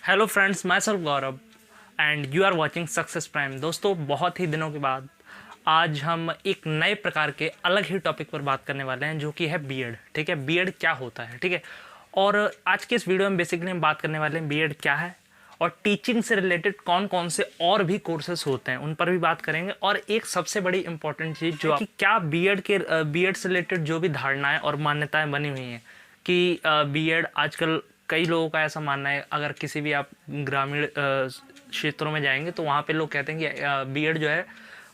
Hello friends, myself Gaurav and you are watching success prime. दोस्तों, बहुत ही दिनों के बाद आज हम एक नए प्रकार के अलग ही टॉपिक पर बात करने वाले हैं, जो कि है बीएड। ठीक है, बीएड क्या होता है। ठीक है, और आज के इस वीडियो में बेसिकली हम बात करने वाले हैं बीएड क्या है और टीचिंग से रिलेटेड कौन कौन से और भी कोर्सेस होते हैं उन पर भी बात करेंगे। और एक सबसे बड़ी इंपॉर्टेंट चीज़ जो कि क्या बीएड से रिलेटेड जो भी धारणाएं और मान्यताएं बनी हुई हैं कि बीएड आजकल कई लोगों का ऐसा मानना है, अगर किसी भी आप ग्रामीण क्षेत्रों में जाएंगे तो वहाँ पे लोग कहते हैं कि बीएड जो है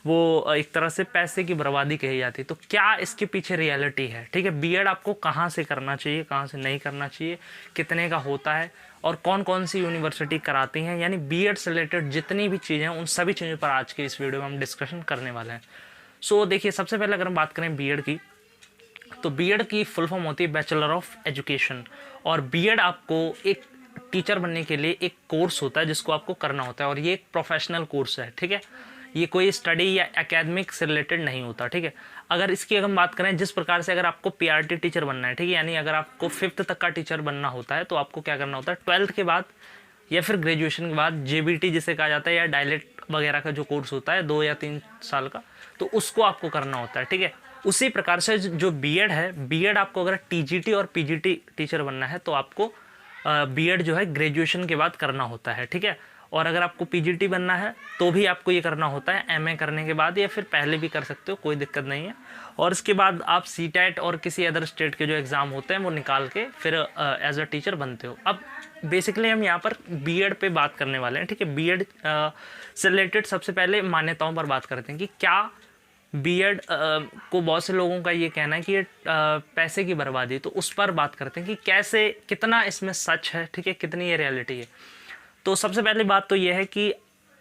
वो एक तरह से पैसे की बर्बादी कही जाती है। तो क्या इसके पीछे रियलिटी है। ठीक है, बीएड आपको कहाँ से करना चाहिए, कहाँ से नहीं करना चाहिए, कितने का होता है और कौन कौन सी यूनिवर्सिटी कराती हैं, यानी बीएड से रिलेटेड जितनी भी चीज़ें हैं उन सभी चीज़ों पर आज के इस वीडियो में हम डिस्कशन करने वाले हैं। सो देखिए, सबसे पहले अगर हम बात करें बीएड की, तो बीएड की फुल फॉर्म होती है बैचलर ऑफ एजुकेशन। और बीएड आपको एक टीचर बनने के लिए एक कोर्स होता है जिसको आपको करना होता है, और ये एक प्रोफेशनल कोर्स है। ठीक है, ये कोई स्टडी या एकेडमिक से रिलेटेड नहीं होता। ठीक है, अगर इसकी अगर हम बात करें, जिस प्रकार से अगर आपको पीआरटी टीचर बनना है, ठीक है, यानी अगर आपको 5th तक का टीचर बनना होता है तो आपको क्या करना होता है, 12th के बाद या फिर ग्रेजुएशन के बाद जेबीटी जिसे कहा जाता है या डायलेक्ट वगैरह का जो कोर्स होता है 2 या 3 साल का, तो उसको आपको करना होता है। ठीक है, उसी प्रकार से जो बीएड है, बीएड आपको अगर टीजीटी और पीजीटी टीचर बनना है तो आपको बीएड जो है ग्रेजुएशन के बाद करना होता है। ठीक है, और अगर आपको पीजीटी बनना है तो भी आपको ये करना होता है एमए करने के बाद, या फिर पहले भी कर सकते हो, कोई दिक्कत नहीं है। और इसके बाद आप सीटेट और किसी अदर स्टेट के जो एग्ज़ाम होते हैं वो निकाल के फिर एज अ टीचर बनते हो। अब बेसिकली हम यहाँ पर बीएड पे बात करने वाले हैं। ठीक है, बीएड से रिलेटेड सबसे पहले मान्यताओं पर बात करते हैं कि क्या बीएड को बहुत से लोगों का ये कहना है कि ये पैसे की बर्बादी, तो उस पर बात करते हैं कि कैसे, कितना इसमें सच है। ठीक है, कितनी ये रियलिटी है। तो सबसे पहली बात तो ये है कि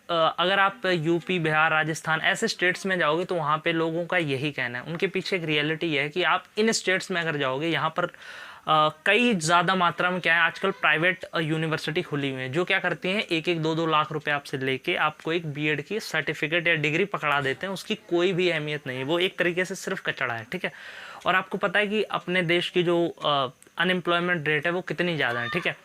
अगर आप यूपी, बिहार, राजस्थान ऐसे स्टेट्स में जाओगे तो वहाँ पे लोगों का यही कहना है। उनके पीछे एक रियलिटी ये है कि आप इन स्टेट्स में अगर जाओगे, यहाँ पर कई ज़्यादा मात्रा में क्या है, आजकल प्राइवेट यूनिवर्सिटी खुली हुई हैं जो क्या करती हैं, 1-1, 2-2 लाख रुपए आपसे लेके आपको एक बीएड की सर्टिफिकेट या डिग्री पकड़ा देते हैं। उसकी कोई भी अहमियत नहीं है, वो एक तरीके से सिर्फ कचड़ा है। ठीक है, और आपको पता है कि अपने देश की जो अनएम्प्लॉयमेंट रेट है वो कितनी ज़्यादा है। ठीक है,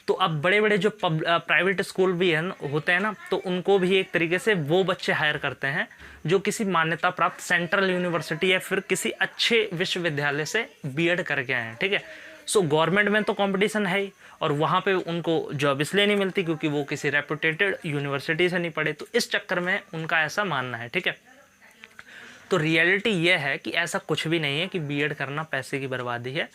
तो अब बड़े बड़े जो प्राइवेट स्कूल भी हैं होते हैं ना, तो उनको भी एक तरीके से वो बच्चे हायर करते हैं जो किसी मान्यता प्राप्त सेंट्रल यूनिवर्सिटी या फिर किसी अच्छे विश्वविद्यालय से बीएड करके आए हैं। ठीक है, सो गवर्नमेंट में तो कंपटीशन है ही, और वहाँ पे उनको जॉब इसलिए नहीं मिलती क्योंकि वो किसी रेपुटेटेड यूनिवर्सिटी से नहीं पढ़े, तो इस चक्कर में उनका ऐसा मानना है। ठीक है, तो रियलिटी ये है कि ऐसा कुछ भी नहीं है कि बीएड करना पैसे की बर्बादी है।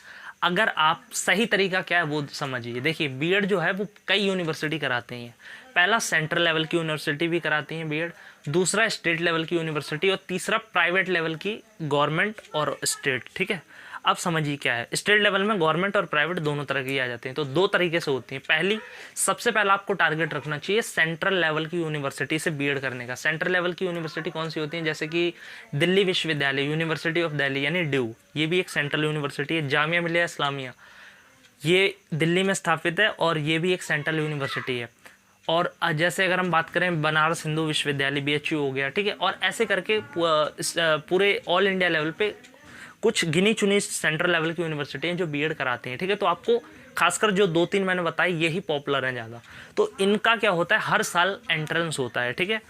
अगर आप सही तरीका क्या है वो समझिए। देखिए, बीएड जो है वो कई यूनिवर्सिटी कराती हैं। पहला, सेंट्रल लेवल की यूनिवर्सिटी भी कराती हैं बीएड, दूसरा स्टेट लेवल की यूनिवर्सिटी, और तीसरा प्राइवेट लेवल की गवर्नमेंट और स्टेट। ठीक है, अब समझिए क्या है, स्टेट लेवल में गवर्नमेंट और प्राइवेट दोनों तरह की आ जाती हैं। तो 2 तरीके से होती हैं। पहली, सबसे पहला आपको टारगेट रखना चाहिए सेंट्रल लेवल की यूनिवर्सिटी से बीएड करने का। सेंट्रल लेवल की यूनिवर्सिटी कौन सी होती है, जैसे कि दिल्ली विश्वविद्यालय, यूनिवर्सिटी ऑफ दिल्ली यानी ड्यू, ये भी एक सेंट्रल यूनिवर्सिटी है। जामिया मिलिया इस्लामिया, ये दिल्ली में स्थापित है और ये भी एक सेंट्रल यूनिवर्सिटी है। और जैसे अगर हम बात करें, बनारस हिंदू विश्वविद्यालय बीएचयू हो गया। ठीक है, और ऐसे करके पूरे ऑल इंडिया लेवल पे कुछ गिनी चुनी सेंट्रल लेवल की यूनिवर्सिटी हैं जो बीएड कराती हैं। ठीक है, तो आपको खासकर जो 2-3 मैंने बताई यही पॉपुलर हैं ज़्यादा। तो इनका क्या होता है, हर साल एंट्रेंस होता है। ठीक है,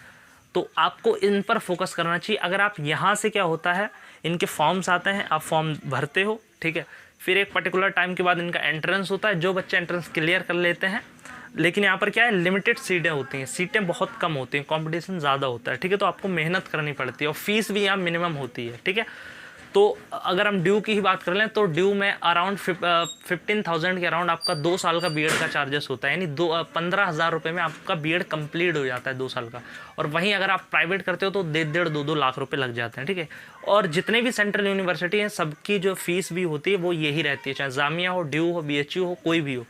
तो आपको इन पर फोकस करना चाहिए। अगर आप यहाँ से क्या होता है, इनके फॉर्म्स आते हैं, आप फॉर्म भरते हो। ठीक है, फिर एक पर्टिकुलर टाइम के बाद इनका एंट्रेंस होता है। जो बच्चे एंट्रेंस क्लियर कर लेते हैं, लेकिन यहाँ पर क्या है, लिमिटेड सीटें होती हैं, सीटें बहुत कम होती हैं, कंपटीशन ज़्यादा होता है। ठीक है, तो आपको मेहनत करनी पड़ती है और फीस भी यहाँ मिनिमम होती है। ठीक है, तो अगर हम ड्यू की ही बात कर लें तो ड्यू में अराउंड 15,000 के अराउंड आपका 2 साल का बीएड का चार्जेस होता है, यानी 15,000 रुपये में आपका बीएड कंप्लीट हो जाता है 2 साल का। और वहीं अगर आप प्राइवेट करते हो तो 1.5-2 लाख रुपए लग जाते हैं। ठीक है, और जितने भी सेंट्रल यूनिवर्सिटी हैं सबकी जो फीस भी होती है वो यही रहती है, चाहे जामिया हो, ड्यू हो, बीएचयू हो, कोई भी हो।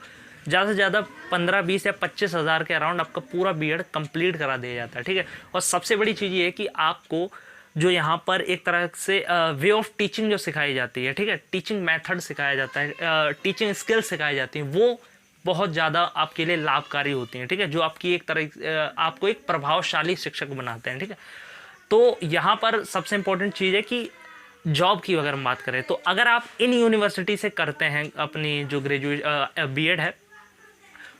ज़्यादा से ज़्यादा 15, 20 या 25,000 के अराउंड आपका पूरा बीएड कंप्लीट करा दिया जाता है। ठीक है, और सबसे बड़ी चीज़ ये है कि आपको जो यहाँ पर एक तरह से वे ऑफ टीचिंग जो सिखाई जाती है, ठीक है, टीचिंग मेथड सिखाया जाता है, टीचिंग स्किल्स सिखाई जाती हैं, वो बहुत ज़्यादा आपके लिए लाभकारी होती हैं। ठीक है, जो आपकी एक तरह आपको एक प्रभावशाली शिक्षक बनाते हैं। ठीक है, तो यहाँ पर सबसे इम्पोर्टेंट चीज़ है कि जॉब की अगर हम बात करें तो अगर आप इन यूनिवर्सिटी से करते हैं अपनी जो बीएड है,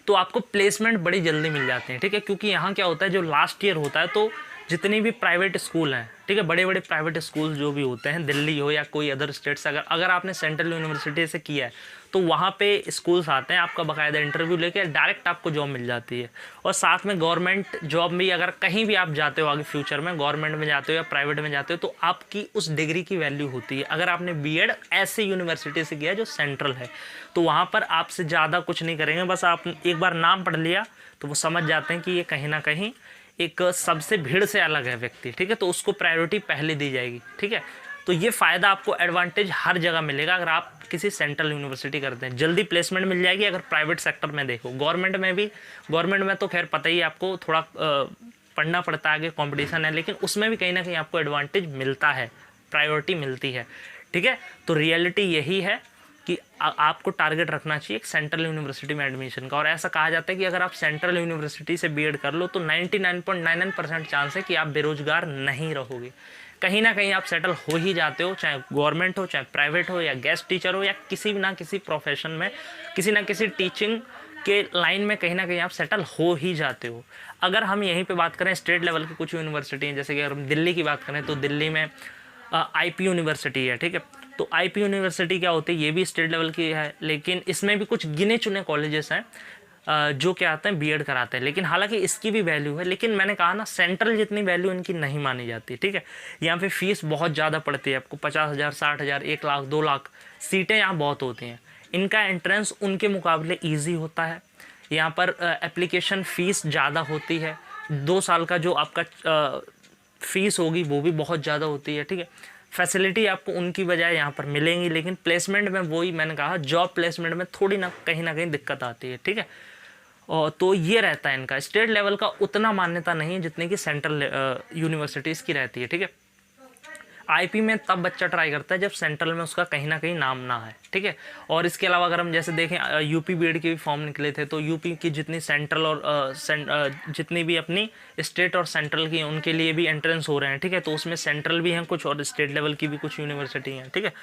तो आपको प्लेसमेंट बड़ी जल्दी मिल जाते हैं, ठीक है। क्योंकि यहाँ क्या होता है, जो लास्ट ईयर होता है तो जितनी भी प्राइवेट स्कूल हैं, ठीक है, बड़े बड़े प्राइवेट स्कूल जो भी होते हैं, दिल्ली हो या कोई अदर स्टेट से, अगर आपने सेंट्रल यूनिवर्सिटी से किया है तो वहाँ पे स्कूल्स आते हैं, आपका बाकायदा इंटरव्यू लेके डायरेक्ट आपको जॉब मिल जाती है। और साथ में गवर्नमेंट जॉब भी, अगर कहीं भी आप जाते हो आगे फ्यूचर में, गवर्नमेंट में जाते हो या प्राइवेट में जाते हो, तो आपकी उस डिग्री की वैल्यू होती है। अगर आपने बीएड ऐसे यूनिवर्सिटी से किया है जो सेंट्रल है, तो वहाँ पर आपसे ज़्यादा कुछ नहीं करेंगे, बस आप एक बार नाम पढ़ लिया तो वो समझ जाते हैं कि ये कहीं ना कहीं एक सबसे भीड़ से अलग है व्यक्ति, ठीक है, तो उसको प्रायोरिटी पहले दी जाएगी, ठीक है। तो ये फ़ायदा आपको एडवांटेज हर जगह मिलेगा अगर आप किसी सेंट्रल यूनिवर्सिटी करते हैं, जल्दी प्लेसमेंट मिल जाएगी। अगर प्राइवेट सेक्टर में देखो, गवर्नमेंट में तो खैर पता ही है आपको, थोड़ा पढ़ना पड़ता है, आगे कंपटीशन है, लेकिन उसमें भी कहीं ना कहीं आपको एडवांटेज मिलता है, प्रायोरिटी मिलती है, ठीक है। तो रियलिटी यही है कि आपको टारगेट रखना चाहिए एक सेंट्रल यूनिवर्सिटी में एडमिशन का। और ऐसा कहा जाता है कि अगर आप सेंट्रल यूनिवर्सिटी से बीएड कर लो तो 99.99% चांस है कि आप बेरोजगार नहीं रहोगे, कहीं ना कहीं आप सेटल हो ही जाते हो, चाहे गवर्नमेंट हो, चाहे प्राइवेट हो, या गेस्ट टीचर हो, या किसी ना किसी प्रोफेशन में, किसी ना किसी टीचिंग के लाइन में कहीं ना कहीं आप सेटल हो ही जाते हो। अगर हम यहीं पे बात करें स्टेट लेवल की कुछ यूनिवर्सिटी हैं, जैसे कि अगर हम दिल्ली की बात करें तो दिल्ली में आईपी यूनिवर्सिटी है, ठीक है। तो आईपी यूनिवर्सिटी क्या होती है, ये भी स्टेट लेवल की है, लेकिन इसमें भी कुछ गिने चुने कॉलेजेस हैं जो क्या आते हैं बीएड कराते हैं, लेकिन हालांकि इसकी भी वैल्यू है, लेकिन मैंने कहा ना सेंट्रल जितनी वैल्यू इनकी नहीं मानी जाती, ठीक है। यहाँ पे फीस बहुत ज़्यादा पड़ती है, आपको 50,000, 60,000, 1 लाख, 2 लाख, सीटें यहाँ बहुत होती हैं। इनका एंट्रेंस उनके मुकाबले ईजी होता है, यहाँ पर एप्लीकेशन फ़ीस ज़्यादा होती है, 2 साल का जो आपका फ़ीस होगी वो भी बहुत ज़्यादा होती है, ठीक है। फैसिलिटी आपको उनकी बजाय यहाँ पर मिलेंगी, लेकिन प्लेसमेंट में वही मैंने कहा, जॉब प्लेसमेंट में थोड़ी ना कहीं दिक्कत आती है, ठीक है। और तो ये रहता है इनका, स्टेट लेवल का उतना मान्यता नहीं है जितने की सेंट्रल यूनिवर्सिटीज़ की रहती है, ठीक है। आईपी में तब बच्चा ट्राई करता है जब सेंट्रल में उसका कहीं ना कहीं नाम ना है, ठीक है। और इसके अलावा अगर हम जैसे देखें यूपी बीएड के भी फॉर्म निकले थे, तो यूपी की जितनी सेंट्रल और जितनी भी अपनी स्टेट और सेंट्रल की उनके लिए भी एंट्रेंस हो रहे हैं, ठीक है। तो उसमें सेंट्रल भी हैं कुछ और स्टेट लेवल की भी कुछ यूनिवर्सिटी हैं, ठीक है।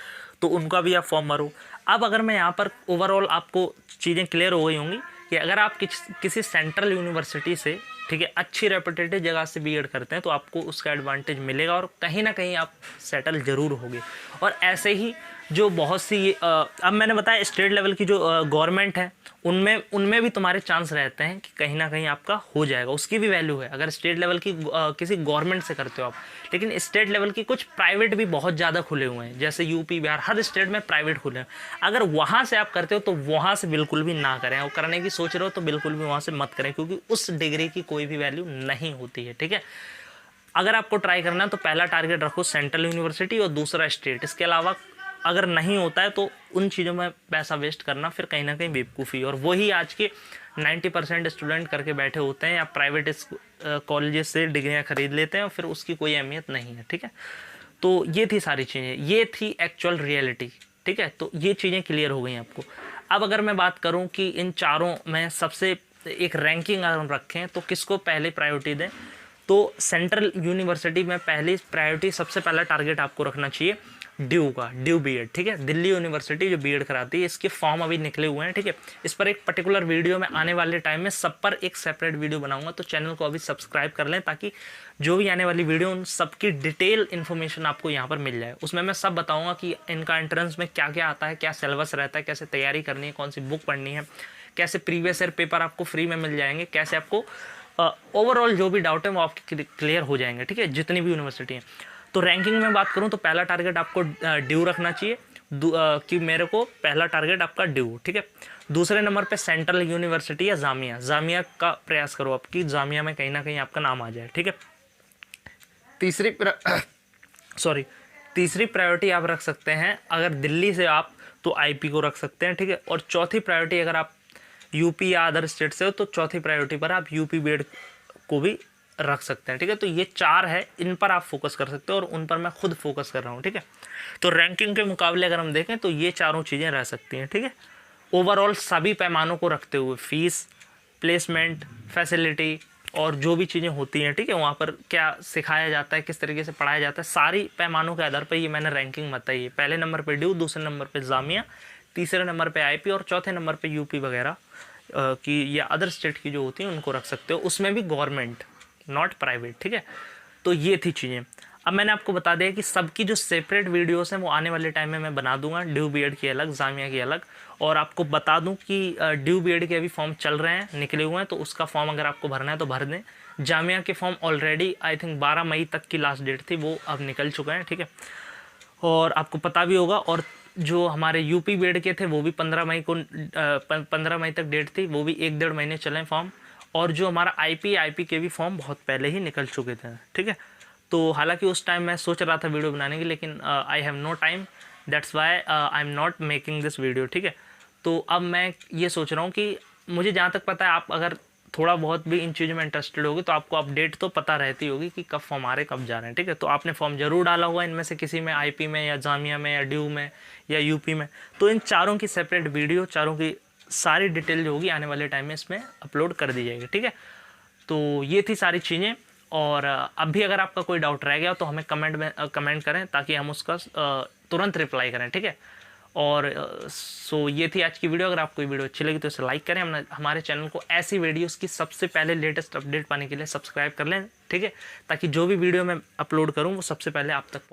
तो उनका भी आप फॉर्म भरो। अब अगर मैं यहाँ पर ओवरऑल आपको चीज़ें क्लियर हो गई होंगी कि अगर आप किसी सेंट्रल यूनिवर्सिटी से, ठीक है, अच्छी रेपुटेटेड जगह से बीएड करते हैं तो आपको उसका एडवांटेज मिलेगा और कहीं ना कहीं आप सेटल ज़रूर होगे। और ऐसे ही जो बहुत सी अब मैंने बताया स्टेट लेवल की जो गवर्नमेंट है उनमें भी तुम्हारे चांस रहते हैं कि कहीं ना कहीं आपका हो जाएगा, उसकी भी वैल्यू है अगर स्टेट लेवल की किसी गवर्नमेंट से करते हो आप। लेकिन स्टेट लेवल की कुछ प्राइवेट भी बहुत ज़्यादा खुले हुए हैं, जैसे यूपी बिहार, हर स्टेट में प्राइवेट खुले हैं। अगर वहाँ से आप करते हो तो वहाँ से बिल्कुल भी ना करें, और करने की सोच रहे हो तो बिल्कुल भी वहाँ से मत करें, क्योंकि उस डिग्री की कोई भी वैल्यू नहीं होती है, ठीक है। अगर आपको ट्राई करना है तो पहला टारगेट रखो सेंट्रल यूनिवर्सिटी और दूसरा स्टेट। इसके अलावा अगर नहीं होता है तो उन चीज़ों में पैसा वेस्ट करना फिर कहीं ना कहीं बेवकूफ़ी, और वही आज के 90% स्टूडेंट करके बैठे होते हैं, या प्राइवेट कॉलेजेस से डिग्रियां खरीद लेते हैं और फिर उसकी कोई अहमियत नहीं है, ठीक है। तो ये थी सारी चीज़ें, ये थी एक्चुअल रियलिटी, ठीक है। तो ये चीज़ें क्लियर हो गई आपको। अब अगर मैं बात करूँ कि इन चारों में सबसे एक रैंकिंग अगर हम रखें तो किसको पहले प्रायोरिटी दें, तो सेंट्रल यूनिवर्सिटी में पहली प्रायोरिटी, सबसे पहला टारगेट आपको रखना चाहिए ड्यू का, ड्यू बीएड, ठीक है। दिल्ली यूनिवर्सिटी जो बीएड कराती है, इसके फॉर्म अभी निकले हुए हैं, ठीक है। इस पर एक पर्टिकुलर वीडियो में आने वाले टाइम में सब पर एक सेपरेट वीडियो बनाऊंगा, तो चैनल को अभी सब्सक्राइब कर लें ताकि जो भी आने वाली वीडियो उन सबकी डिटेल इन्फॉर्मेशन आपको यहाँ पर मिल जाए। उसमें मैं सब बताऊँगा कि इनका एंट्रेंस में क्या क्या आता है, क्या सिलेबस रहता है, कैसे तैयारी करनी है, कौन सी बुक पढ़नी है, कैसे प्रीवियस ईयर पेपर आपको फ्री में मिल जाएंगे, कैसे आपको ओवरऑल जो भी डाउट है वो आपके क्लियर हो जाएंगे, ठीक है, जितनी भी यूनिवर्सिटी हैं। तो रैंकिंग में बात करूं तो पहला टारगेट आपको ड्यू रखना चाहिए कि मेरे को पहला टारगेट आपका ड्यू, ठीक है। दूसरे नंबर पे सेंट्रल यूनिवर्सिटी या जामिया का प्रयास करो आप कि जामिया में कहीं ना कहीं आपका नाम आ जाए, ठीक है। तीसरी प्रायोरिटी आप रख सकते हैं अगर दिल्ली से आप तो आईपी को रख सकते हैं, ठीक है। और चौथी प्रायोरिटी अगर आप यूपी या अदर स्टेट से हो तो चौथी प्रायोरिटी पर आप यूपी बीएड को भी रख सकते हैं, ठीक है। तो ये 4 है, इन पर आप फोकस कर सकते हो और उन पर मैं खुद फोकस कर रहा हूँ, ठीक है। तो रैंकिंग के मुकाबले अगर हम देखें तो ये चारों चीज़ें रह सकती हैं, ठीक है। ओवरऑल सभी पैमानों को रखते हुए फीस, प्लेसमेंट, फैसिलिटी और जो भी चीज़ें होती हैं, ठीक है, वहाँ पर क्या सिखाया जाता है, किस तरीके से पढ़ाया जाता है, सारी पैमानों के आधार पर ये मैंने रैंकिंग बताई है। पहले नंबर पर ड्यू, दूसरे नंबर पर जामिया, तीसरे नंबर पे आईपी और चौथे नंबर पे यूपी वगैरह कि या अदर स्टेट की जो होती हैं उनको रख सकते हो, उसमें भी गवर्नमेंट, नॉट प्राइवेट, ठीक है। तो ये थी चीज़ें। अब मैंने आपको बता दिया कि सबकी जो सेपरेट वीडियोस हैं वो आने वाले टाइम में मैं बना दूंगा, ड्यू बीएड की अलग, जामिया की अलग। और आपको बता दूं कि ड्यू बीएड के अभी फॉर्म चल रहे हैं, निकले हुए हैं, तो उसका फॉर्म अगर आपको भरना है तो भर दें। जामिया के फॉर्म ऑलरेडी आई थिंक 12 मई तक की लास्ट डेट थी, वो अब निकल चुके हैं, ठीक है। और आपको पता भी होगा, और जो हमारे यूपी बीएड के थे वो भी 15 मई को 15 मई तक डेट थी, वो भी 1-1.5 महीने चले फॉर्म। और जो हमारा आईपी के भी फॉर्म बहुत पहले ही निकल चुके थे, ठीक है। तो हालांकि उस टाइम मैं सोच रहा था वीडियो बनाने की, लेकिन I have no time, that's why I am not making this video, ठीक है। तो अब मैं ये सोच रहा हूँ कि मुझे जहाँ तक पता है, आप अगर थोड़ा बहुत भी इन चीज़ों में इंटरेस्टेड होगी तो आपको अपडेट तो पता रहती होगी कि कब फॉर्म आ रहे, कब जा रहे हैं, ठीक है। तो आपने फॉर्म जरूर डाला हुआ इनमें से किसी में, आईपी में या जामिया में या ड्यू में या यूपी में। तो इन चारों की सेपरेट वीडियो, चारों की सारी डिटेल जो होगी आने वाले टाइम में इसमें अपलोड कर दी जाएगी, ठीक है। तो ये थी सारी चीज़ें। और अब भी अगर आपका कोई डाउट रह गया तो हमें कमेंट में कमेंट करें, ताकि हम उसका तुरंत रिप्लाई करें, ठीक है। और सो ये थी आज की वीडियो। अगर आपको ये वीडियो अच्छी लगी तो इसे लाइक करें, हमारे चैनल को ऐसी वीडियोस की सबसे पहले लेटेस्ट अपडेट पाने के लिए सब्सक्राइब कर लें, ठीक है, ताकि जो भी वीडियो मैं अपलोड करूं वो सबसे पहले आप तक